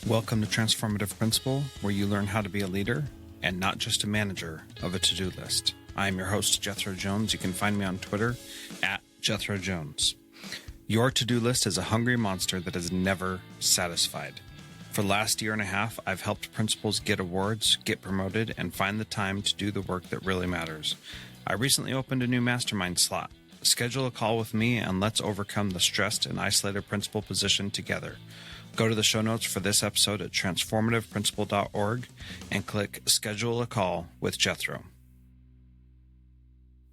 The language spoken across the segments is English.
Welcome to Transformative Principal, where you learn how to be a leader and not just a manager of a to-do list. I am your host, Jethro Jones. You can find me on Twitter at Jethro Jones. Your to-do list is a hungry monster that is never satisfied. For the last year and a half, I've helped principals get awards, get promoted, and find the time to do the work that really matters. I recently opened a new mastermind slot. Schedule a call with me and let's overcome the stressed and isolated principal position together. Go to the show notes for this episode at transformativeprincipal.org and click Schedule a Call with Jethro.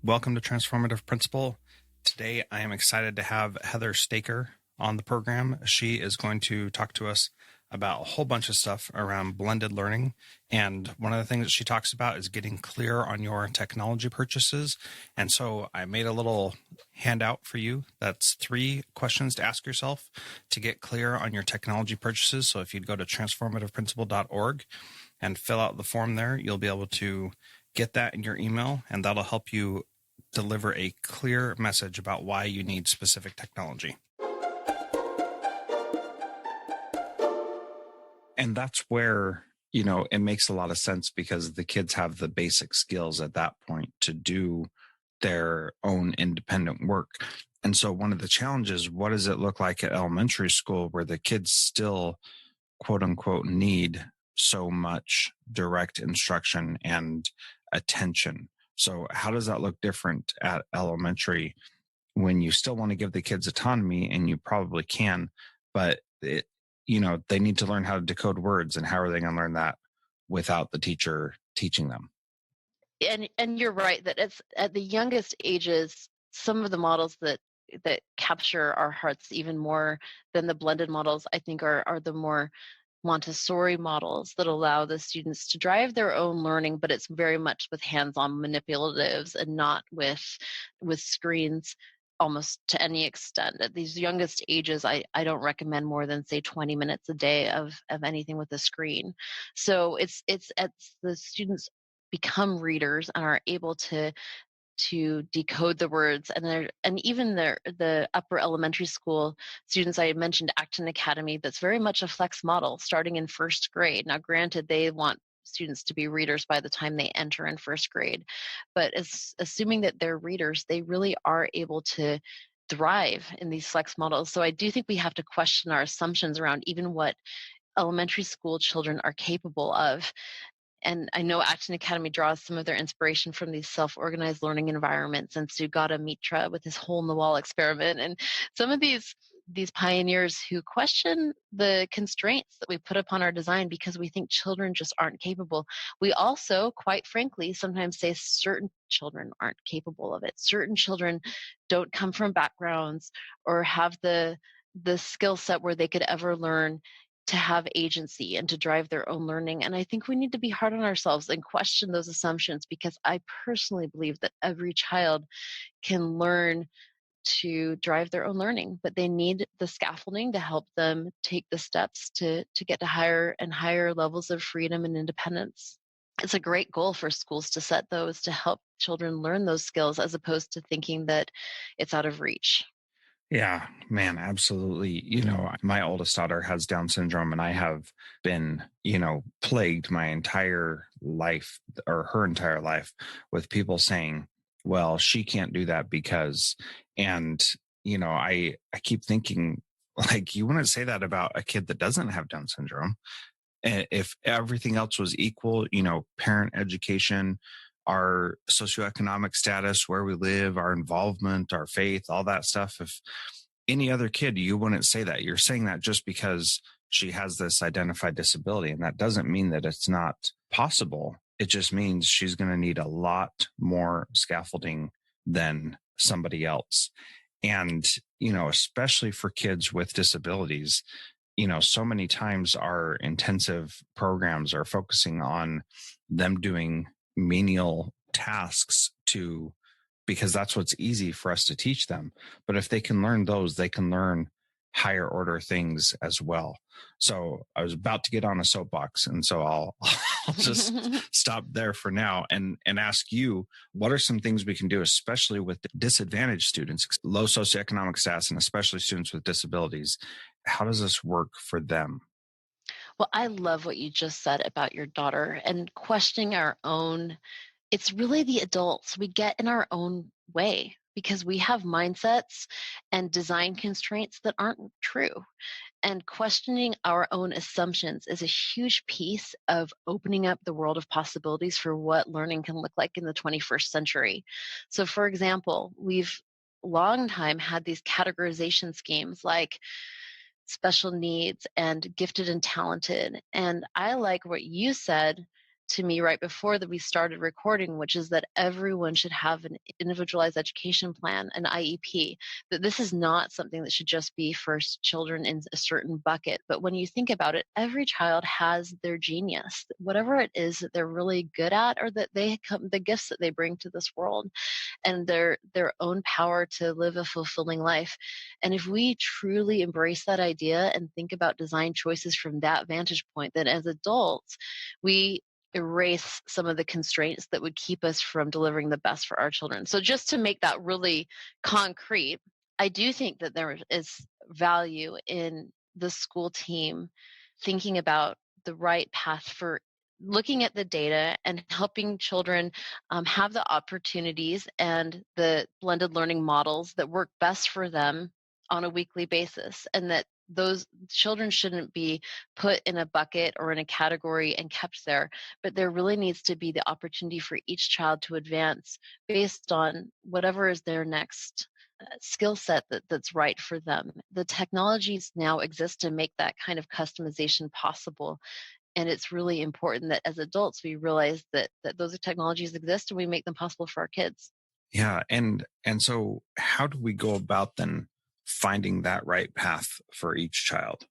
Welcome to Transformative Principal. Today, I am excited to have Heather Staker on the program. She is going to talk to us about a whole bunch of stuff around blended learning. And one of the things that she talks about is getting clear on your technology purchases. And so I made a little handout for you. That's 3 questions to ask yourself to get clear on your technology purchases. So if you'd go to transformativeprincipal.org and fill out the form there, you'll be able to get that in your email, and that'll help you deliver a clear message about why you need specific technology. And that's where, it makes a lot of sense because the kids have the basic skills at that point to do their own independent work. And so one of the challenges, what does it look like at elementary school where the kids still, quote unquote, need so much direct instruction and attention? So how does that look different at elementary when you still want to give the kids autonomy, and you probably can, but they need to learn how to decode words, and how are they going to learn that without the teacher teaching them? And you're right that it's at the youngest ages, some of the models that capture our hearts even more than the blended models, I think, are the more Montessori models that allow the students to drive their own learning, but it's very much with hands-on manipulatives and not with screens almost to any extent. At these youngest ages, I don't recommend more than, say, 20 minutes a day of anything with a screen. So it's as the students become readers and are able to decode the words, and even the upper elementary school students, I mentioned Acton Academy, that's very much a flex model starting in first grade. Now, granted, they want students to be readers by the time they enter in first grade, but assuming that they're readers, they really are able to thrive in these flex models. So I do think we have to question our assumptions around even what elementary school children are capable of. And I know Acton Academy draws some of their inspiration from these self-organized learning environments, and Sugata Mitra with his hole-in-the-wall experiment, and some of these pioneers who question the constraints that we put upon our design because we think children just aren't capable. We also, quite frankly, sometimes say certain children aren't capable of it. Certain children don't come from backgrounds or have the skill set where they could ever learn to have agency and to drive their own learning. And I think we need to be hard on ourselves and question those assumptions, because I personally believe that every child can learn to drive their own learning, but they need the scaffolding to help them take the steps to get to higher and higher levels of freedom and independence. It's a great goal for schools to set those to help children learn those skills, as opposed to thinking that it's out of reach. Yeah, man, absolutely. My oldest daughter has Down syndrome, and I have been, plagued my entire life, or her entire life, with people saying, well, she can't do that because, and, I keep thinking, like, you wouldn't say that about a kid that doesn't have Down syndrome. If everything else was equal, parent education, our socioeconomic status, where we live, our involvement, our faith, all that stuff. If any other kid, you wouldn't say that. You're saying that just because she has this identified disability. And that doesn't mean that it's not possible. It just means she's going to need a lot more scaffolding than somebody else. And, especially for kids with disabilities, so many times our intensive programs are focusing on them doing menial tasks because that's what's easy for us to teach them. But if they can learn those, they can learn higher order things as well. So I was about to get on a soapbox, and so I'll just stop there for now and ask you, what are some things we can do, especially with disadvantaged students, low socioeconomic status, and especially students with disabilities? How does this work for them? Well, I love what you just said about your daughter and questioning our own. It's really the adults. We get in our own way because we have mindsets and design constraints that aren't true. And questioning our own assumptions is a huge piece of opening up the world of possibilities for what learning can look like in the 21st century. So, for example, we've long time had these categorization schemes like special needs and gifted and talented. And I like what you said to me right before that we started recording, which is that everyone should have an individualized education plan, an IEP, that this is not something that should just be for children in a certain bucket. But when you think about it, every child has their genius, whatever it is that they're really good at, or that they come, the gifts that they bring to this world and their own power to live a fulfilling life. And if we truly embrace that idea and think about design choices from that vantage point, then as adults, we erase some of the constraints that would keep us from delivering the best for our children. So just to make that really concrete, I do think that there is value in the school team thinking about the right path for looking at the data and helping children have the opportunities and the blended learning models that work best for them on a weekly basis, and that those children shouldn't be put in a bucket or in a category and kept there, but there really needs to be the opportunity for each child to advance based on whatever is their next skill set that's right for them. The technologies now exist to make that kind of customization possible, and it's really important that as adults we realize that those technologies exist and we make them possible for our kids. Yeah. And so how do we go about then finding that right path for each child?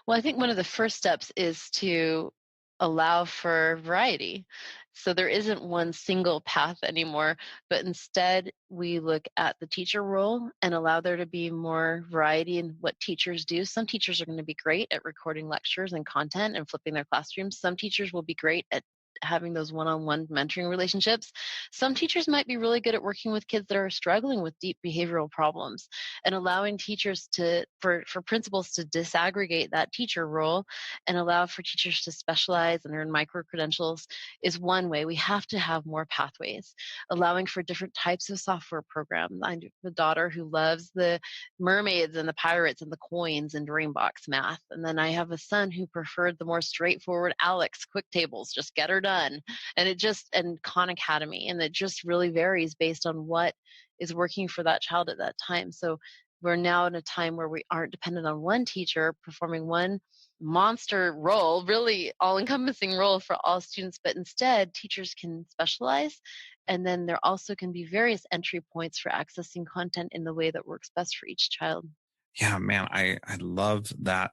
Well, I think one of the first steps is to allow for variety. So there isn't one single path anymore, but instead we look at the teacher role and allow there to be more variety in what teachers do. Some teachers are going to be great at recording lectures and content and flipping their classrooms. Some teachers will be great at having those one-on-one mentoring relationships. Some teachers might be really good at working with kids that are struggling with deep behavioral problems, and allowing teachers to for principals to disaggregate that teacher role and allow for teachers to specialize and earn micro credentials is one way. We have to have more pathways, allowing for different types of software programs. I have a daughter who loves the mermaids and the pirates and the coins and Dreambox math, and then I have a son who preferred the more straightforward Alex quick tables, just get her done, and it just and Khan Academy, and it just really varies based on what is working for that child at that time. So we're now in a time where we aren't dependent on one teacher performing one monster role, really all encompassing role for all students, but instead teachers can specialize. And then there also can be various entry points for accessing content in the way that works best for each child. Yeah, man, I love that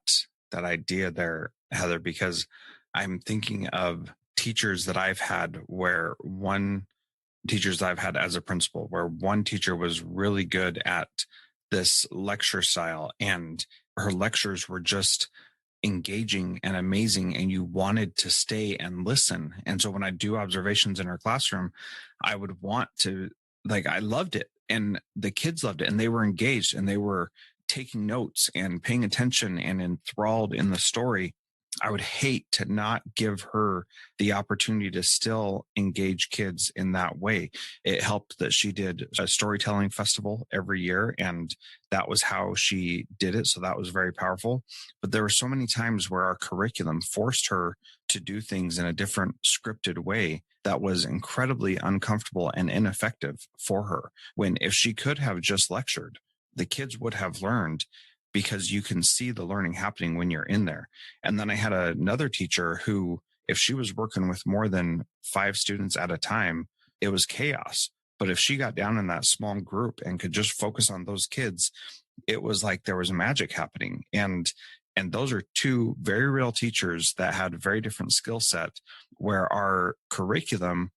idea there, Heather, because I'm thinking of teachers that I've had where one teachers I've had as a principal, where one teacher was really good at this lecture style and her lectures were just engaging and amazing and you wanted to stay and listen. And so when I do observations in her classroom, I would want to, like, I loved it and the kids loved it and they were engaged and they were taking notes and paying attention and enthralled in the story. I would hate to not give her the opportunity to still engage kids in that way. It helped that she did a storytelling festival every year, and that was how she did it. So that was very powerful. But there were so many times where our curriculum forced her to do things in a different scripted way that was incredibly uncomfortable and ineffective for her. When if she could have just lectured, the kids would have learned because you can see the learning happening when you're in there. And then I had another teacher who, if she was working with more than 5 students at a time, it was chaos. But if she got down in that small group and could just focus on those kids, it was like there was magic happening. And those are two very real teachers that had a very different skill set, where our curriculum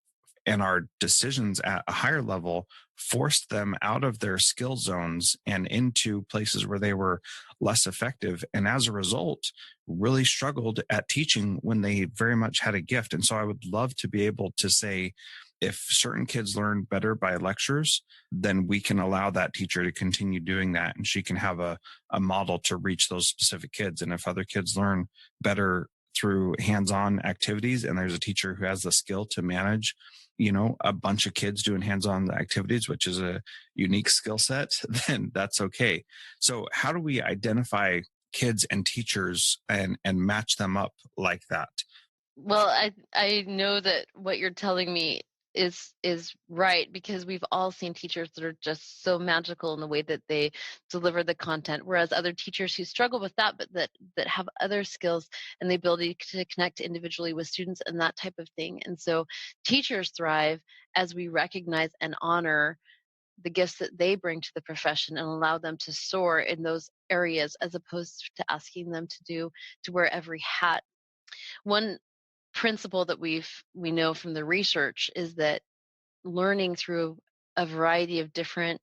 and our decisions at a higher level forced them out of their skill zones and into places where they were less effective. And as a result, really struggled at teaching when they very much had a gift. And so I would love to be able to say, if certain kids learn better by lectures, then we can allow that teacher to continue doing that. And she can have a model to reach those specific kids. And if other kids learn better through hands-on activities, and there's a teacher who has the skill to manage, a bunch of kids doing hands-on activities, which is a unique skill set, then that's okay. So how do we identify kids and teachers and match them up like that? Well, I know that what you're telling me is right, because we've all seen teachers that are just so magical in the way that they deliver the content, whereas other teachers who struggle with that, but that have other skills and the ability to connect individually with students and that type of thing. And so teachers thrive as we recognize and honor the gifts that they bring to the profession and allow them to soar in those areas, as opposed to asking them to wear every hat. One principle that we know from the research is that learning through a variety of different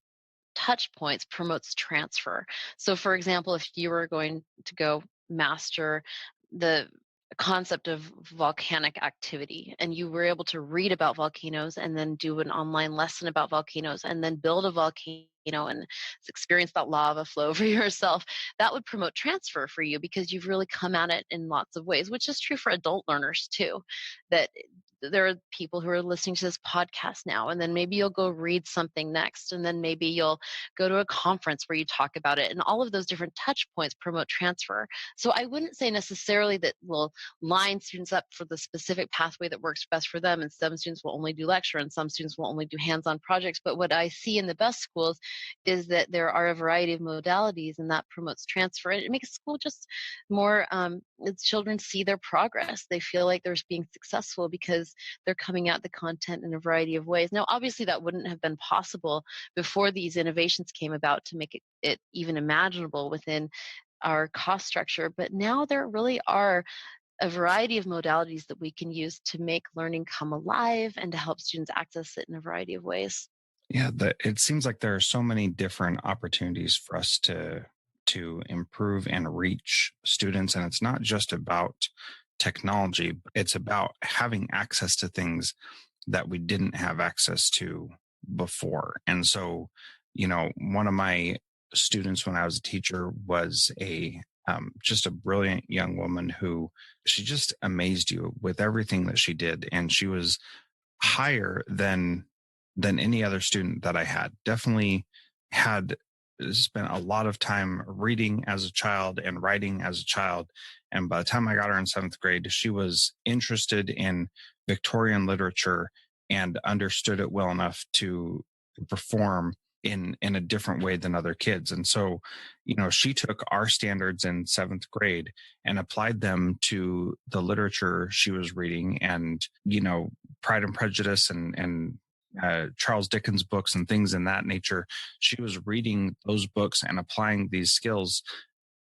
touch points promotes transfer. So, for example, if you were going to go master the concept of volcanic activity and you were able to read about volcanoes and then do an online lesson about volcanoes and then build a volcano and experience that lava flow for yourself, that would promote transfer for you, because you've really come at it in lots of ways, which is true for adult learners too. That there are people who are listening to this podcast now, and then maybe you'll go read something next, and then maybe you'll go to a conference where you talk about it, and all of those different touch points promote transfer. So I wouldn't say necessarily that we'll line students up for the specific pathway that works best for them, and some students will only do lecture and some students will only do hands-on projects. But what I see in the best schools is that there are a variety of modalities, and that promotes transfer. And it makes school just more, children see their progress. They feel like they're being successful because they're coming at the content in a variety of ways. Now, obviously, that wouldn't have been possible before these innovations came about to make it even imaginable within our cost structure. But now there really are a variety of modalities that we can use to make learning come alive and to help students access it in a variety of ways. Yeah, it seems like there are so many different opportunities for us to improve and reach students, and it's not just about technology. It's about having access to things that we didn't have access to before. And so, one of my students when I was a teacher was a just a brilliant young woman who she just amazed you with everything that she did, and she was higher than any other student that I had. Definitely had spent a lot of time reading as a child and writing as a child. And by the time I got her in seventh grade, she was interested in Victorian literature and understood it well enough to perform in a different way than other kids. And so, she took our standards in seventh grade and applied them to the literature she was reading, and, Pride and Prejudice and Charles Dickens books and things in that nature. She was reading those books and applying these skills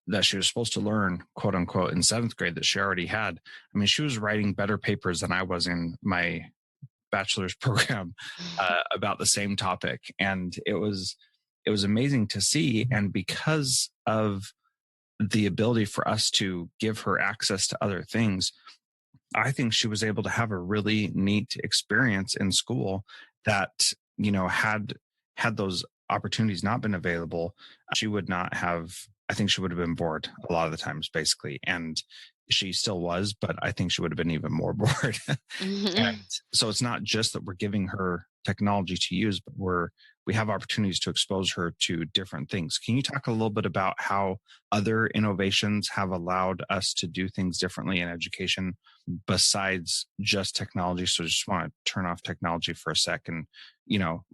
that she was supposed to learn, quote unquote, in seventh grade that she already had. I mean, she was writing better papers than I was in my bachelor's program about the same topic, and it was amazing to see. And because of the ability for us to give her access to other things, I think she was able to have a really neat experience in school that, had those opportunities not been available, she would not have, I think she would have been bored a lot of the times, basically. And she still was, but I think she would have been even more bored. And so it's not just that we're giving her technology to use, but we have opportunities to expose her to different things. Can you talk a little bit about how other innovations have allowed us to do things differently in education besides just technology? So just want to turn off technology for a second.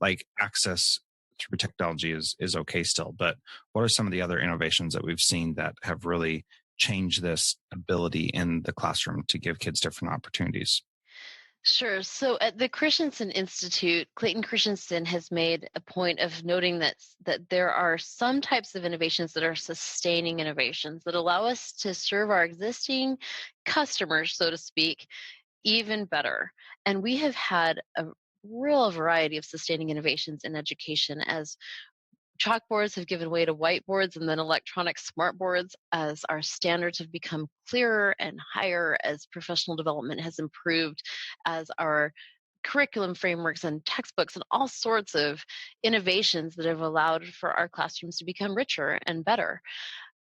Like access through technology is okay still, but what are some of the other innovations that we've seen that have really changed this ability in the classroom to give kids different opportunities? Sure. So at the Christensen Institute, Clayton Christensen has made a point of noting that there are some types of innovations that are sustaining innovations that allow us to serve our existing customers, so to speak, even better. And we have had a real variety of sustaining innovations in education, as chalkboards have given way to whiteboards and then electronic smartboards, as our standards have become clearer and higher, as professional development has improved, as our curriculum frameworks and textbooks and all sorts of innovations that have allowed for our classrooms to become richer and better.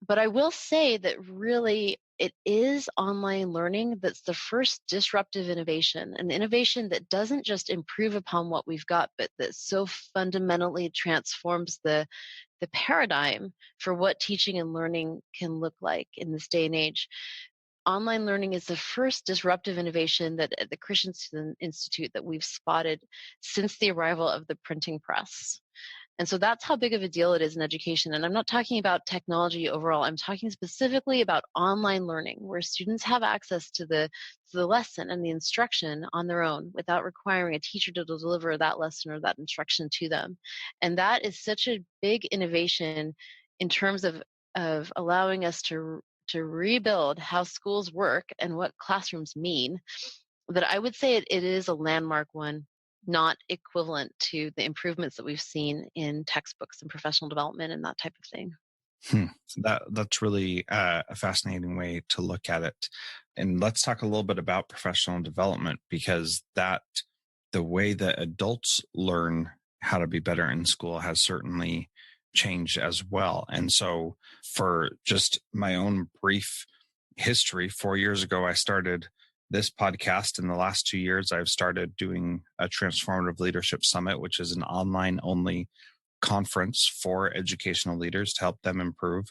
But I will say that really it is online learning that's the first disruptive innovation, an innovation that doesn't just improve upon what we've got, but that so fundamentally transforms the paradigm for what teaching and learning can look like in this day and age. Online learning is the first disruptive innovation that at the Christensen Institute that we've spotted since the arrival of the printing press. And so that's how big of a deal it is in education. And I'm not talking about technology overall. I'm talking specifically about online learning, where students have access to the lesson and the instruction on their own without requiring a teacher to deliver that lesson or that instruction to them. And that is such a big innovation in terms of allowing us to rebuild how schools work and what classrooms mean, that I would say it is a landmark one, not equivalent to the improvements that we've seen in textbooks and professional development and that type of thing. Hmm. That's really a fascinating way to look at it. And let's talk a little bit about professional development, because that the way that adults learn how to be better in school has certainly changed as well. And so, for just my own brief history, 4 years ago, I started this podcast. In the last 2 years, I've started doing a Transformative Leadership Summit, which is an online only conference for educational leaders to help them improve.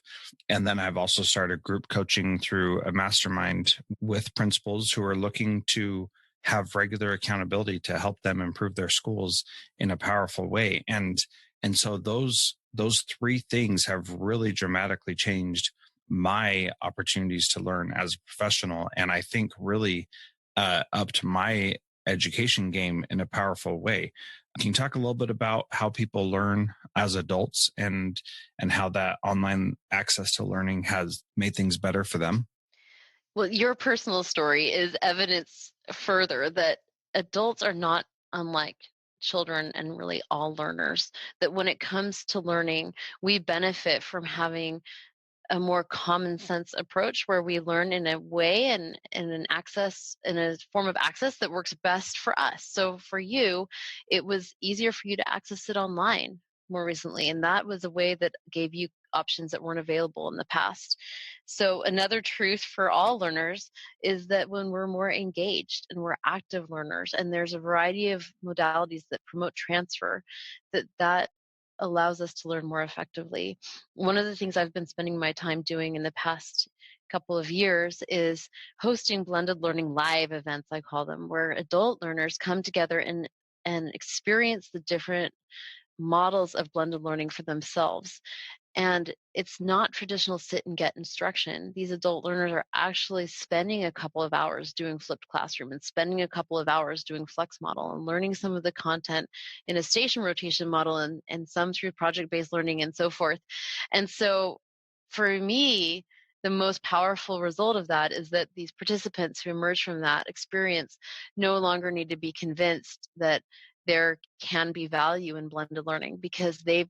And then I've also started group coaching through a mastermind with principals who are looking to have regular accountability to help them improve their schools in a powerful way. And so those three things have really dramatically changed my opportunities to learn as a professional, and I think really upped my education game in a powerful way. Can you talk a little bit about how people learn as adults, and how that online access to learning has made things better for them? Well, your personal story is evidence further that adults are not unlike children and really all learners, that when it comes to learning, we benefit from having a more common sense approach where we learn in a way and in an access in a form of access that works best for us. So for you, it was easier for you to access it online more recently, and that was a way that gave you options that weren't available in the past. So another truth for all learners is that when we're more engaged and we're active learners, and there's a variety of modalities that promote transfer, that allows us to learn more effectively. One of the things I've been spending my time doing in the past couple of years is hosting blended learning live events, I call them, where adult learners come together and experience the different models of blended learning for themselves. And it's not traditional sit and get instruction. These adult learners are actually spending a couple of hours doing flipped classroom and spending a couple of hours doing flex model and learning some of the content in a station rotation model, and some through project-based learning and so forth. And so for me, the most powerful result of that is that these participants who emerge from that experience no longer need to be convinced that there can be value in blended learning, because they've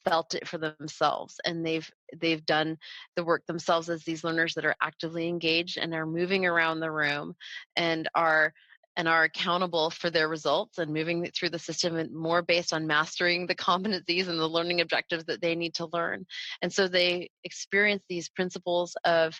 felt it for themselves, and they've done the work themselves as these learners that are actively engaged and are moving around the room and are accountable for their results and moving through the system, and more based on mastering the competencies and the learning objectives that they need to learn. And so they experience these principles of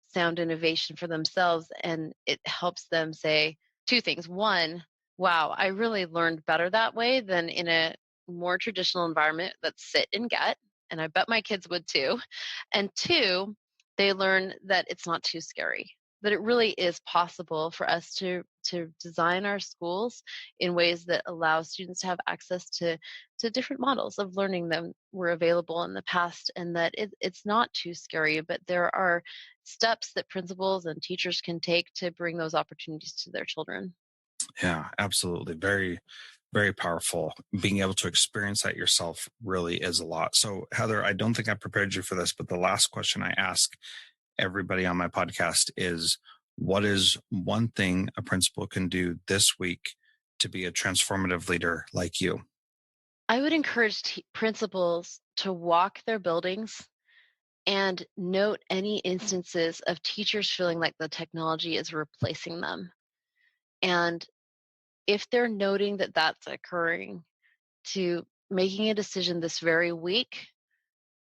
sound innovation for themselves, and it helps them say two things. One, wow, I really learned better that way than in a more traditional environment that's sit and get, and I bet my kids would too. And two, they learn that it's not too scary, that it really is possible for us to design our schools in ways that allow students to have access to different models of learning than were available in the past, and that it's not too scary, but there are steps that principals and teachers can take to bring those opportunities to their children. Yeah, absolutely. Very, very powerful. Being able to experience that yourself really is a lot. So, Heather, I don't think I prepared you for this, but the last question I ask everybody on my podcast is, what is one thing a principal can do this week to be a transformative leader like you? I would encourage principals to walk their buildings and note any instances of teachers feeling like the technology is replacing them. And if they're noting that that's occurring, to making a decision this very week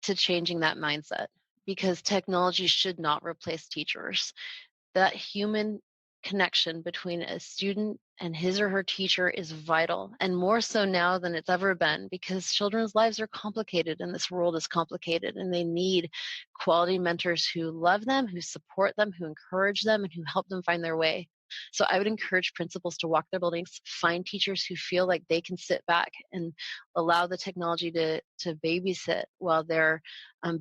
to changing that mindset. because technology should not replace teachers. That human connection between a student and his or her teacher is vital, and more so now than it's ever been, because children's lives are complicated and this world is complicated, and they need quality mentors who love them, who support them, who encourage them, and who help them find their way. So I would encourage principals to walk their buildings, find teachers who feel like they can sit back and allow the technology to babysit while they're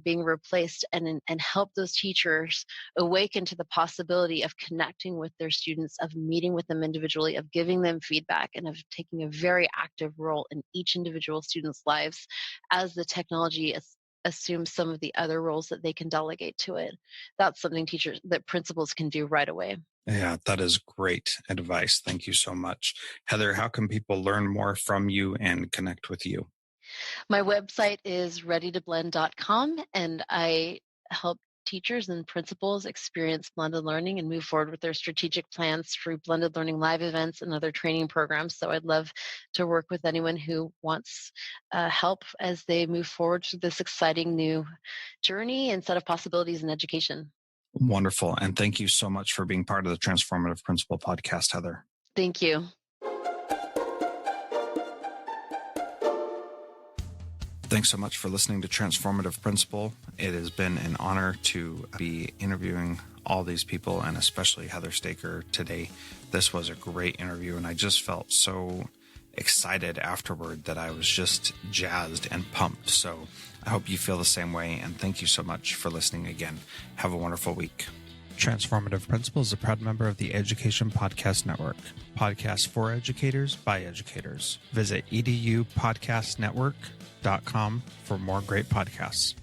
being replaced, and help those teachers awaken to the possibility of connecting with their students, of meeting with them individually, of giving them feedback, and of taking a very active role in each individual student's lives as the technology assumes some of the other roles that they can delegate to it. That's something teachers that principals can do right away. Yeah, that is great advice. Thank you so much. Heather, how can people learn more from you and connect with you? My website is readytoblend.com, and I help teachers and principals experience blended learning and move forward with their strategic plans through blended learning live events and other training programs. So I'd love to work with anyone who wants help as they move forward through this exciting new journey and set of possibilities in education. Wonderful. And thank you so much for being part of the Transformative Principal podcast, Heather. Thank you. Thanks so much for listening to Transformative Principal. It has been an honor to be interviewing all these people, and especially Heather Staker today. This was a great interview, and I just felt so excited afterward that I was just jazzed and pumped. So I hope you feel the same way, and thank you so much for listening again. Have a wonderful week. Transformative Principal is a proud member of the Education Podcast Network. Podcasts for educators by educators. Visit edupodcastnetwork.com for more great podcasts.